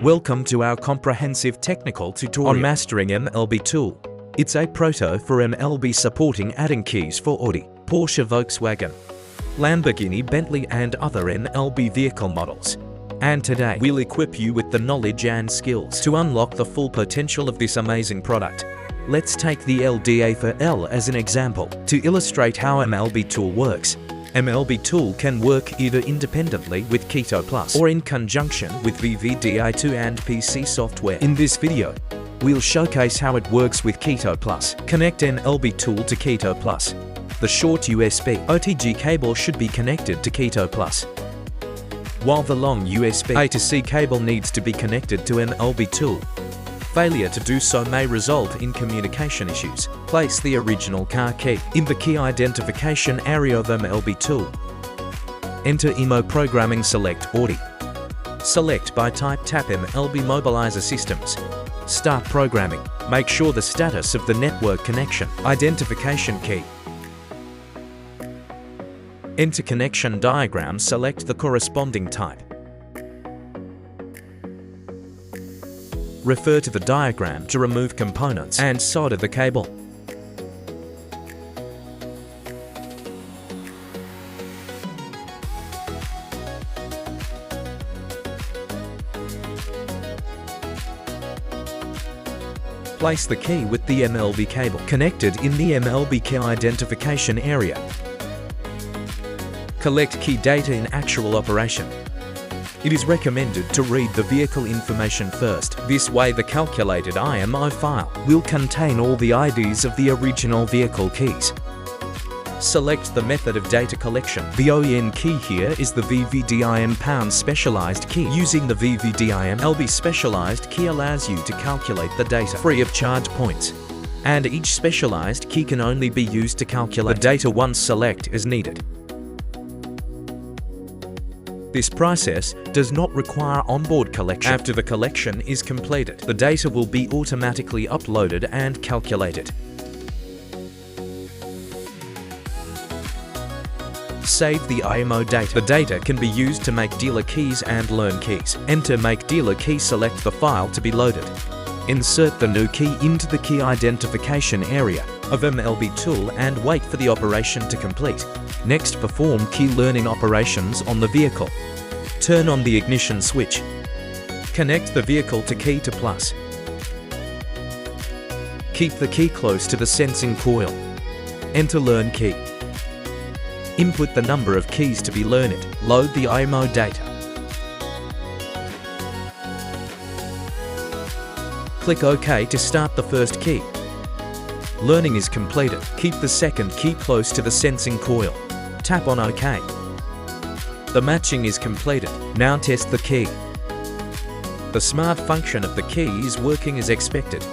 Welcome to our comprehensive technical tutorial on mastering MLB tool. It's a proto for MLB supporting adding keys for Audi, Porsche, Volkswagen, Lamborghini, Bentley and other MLB vehicle models. And today we'll equip you with the knowledge and skills to unlock the full potential of this amazing product. Let's take the LDA for L as an example to illustrate how MLB tool works. MLB tool can work either independently with Keydiy Plus or in conjunction with VVDI and PC software. In this video, we'll showcase how it works with Keydiy Plus. Connect MLB tool to Keydiy Plus. The short USB OTG cable should be connected to Keydiy Plus, while the long USB A to C cable needs to be connected to MLB tool. Failure to do so may result in communication issues. Place the original car key in the key identification area of MLB tool. Enter Immo programming, select Audi. Select by type, tap MLB Immobilizer systems. Start programming. Make sure the status of the network connection identification key. Enter connection diagram, select the corresponding type. Refer to the diagram to remove components and solder the cable. Place the key with the MLB cable connected in the MLB key identification area. Collect key data in actual operation. It is recommended to read the vehicle information first. This way the calculated IMO file will contain all the IDs of the original vehicle keys. Select the method of data collection. The OEN key here is the VVDI MLB specialized key. Using the VVDI MLB specialized key allows you to calculate the data free of charge points. And each specialized key can only be used to calculate the data once select as needed. This process does not require onboard collection. After the collection is completed, the data will be automatically uploaded and calculated. Save the IMO data. The data can be used to make dealer keys and learn keys. Enter make dealer key, select the file to be loaded. Insert the new key into the key identification area of MLB tool and wait for the operation to complete. Next, perform key learning operations on the vehicle. Turn on the ignition switch. Connect the vehicle to Keydiy Plus. Keep the key close to the sensing coil. Enter learn key. Input the number of keys to be learned. Load the IMO data. Click OK to start the first key. Learning is completed. Keep the second key close to the sensing coil. Tap on OK. The matching is completed. Now test the key. The smart function of the key is working as expected.